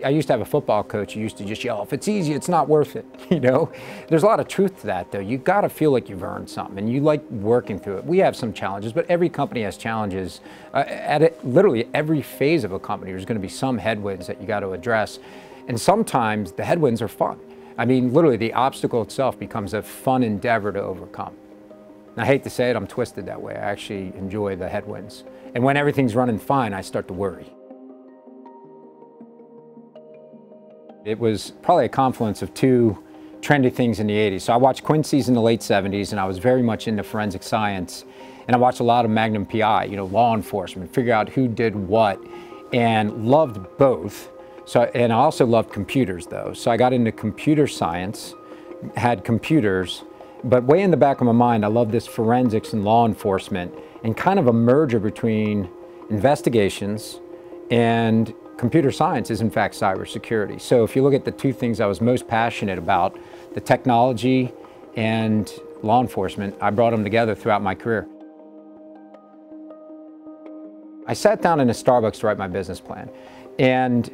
I used to have a football coach who used to just yell, if it's easy, it's not worth it, you know? There's a lot of truth to that, though. You've got to feel like you've earned something, and you like working through it. We have some challenges, but every company has challenges. Literally every phase of a company, there's going to be some headwinds that you got to address, and sometimes the headwinds are fun. I mean, literally, the obstacle itself becomes a fun endeavor to overcome. And I hate to say it, I'm twisted that way. I actually enjoy the headwinds. And when everything's running fine, I start to worry. It was probably a confluence of two trendy things in the 80s. So I watched Quincy's in the late 70s, and I was very much into forensic science. And I watched a lot of Magnum PI, you know, law enforcement, figure out who did what, and loved both. And I also loved computers, though. So I got into computer science, had computers, but way in the back of my mind, I love this forensics and law enforcement, and kind of a merger between investigations and computer science is in fact cybersecurity. So if you look at the two things I was most passionate about, the technology and law enforcement, I brought them together throughout my career. I sat down in a Starbucks to write my business plan, and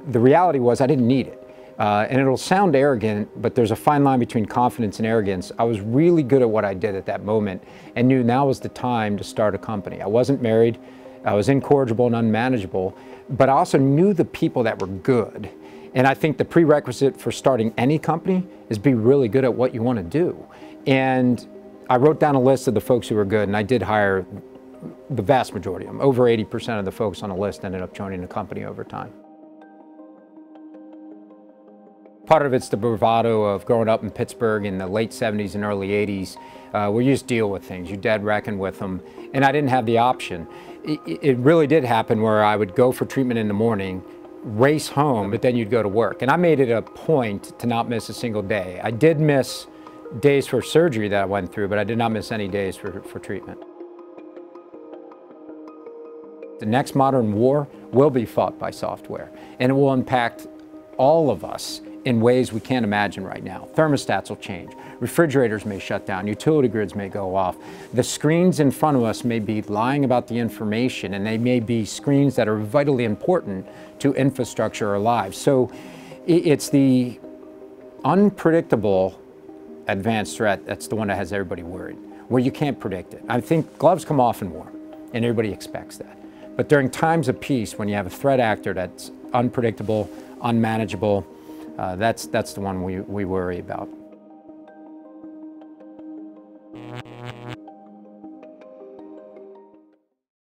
the reality was I didn't need it. And it'll sound arrogant, but there's a fine line between confidence and arrogance. I was really good at what I did at that moment and knew now was the time to start a company. I wasn't married, I was incorrigible and unmanageable, but I also knew the people that were good. And I think the prerequisite for starting any company is be really good at what you want to do. And I wrote down a list of the folks who were good, and I did hire the vast majority of them. Over 80% of the folks on the list ended up joining the company over time. Part of it's the bravado of growing up in Pittsburgh in the late 70s and early 80s, where you just deal with things, you dead reckon with them, and I didn't have the option. It really did happen where I would go for treatment in the morning, race home, but then you'd go to work. And I made it a point to not miss a single day. I did miss days for surgery that I went through, but I did not miss any days for treatment. The next modern war will be fought by software, and it will impact all of us in ways we can't imagine right now. Thermostats will change, refrigerators may shut down, utility grids may go off. The screens in front of us may be lying about the information, and they may be screens that are vitally important to infrastructure or lives. So it's the unpredictable advanced threat that's the one that has everybody worried, where you can't predict it. I think gloves come off in war, and everybody expects that. But during times of peace, when you have a threat actor that's unpredictable, unmanageable, that's the one we worry about.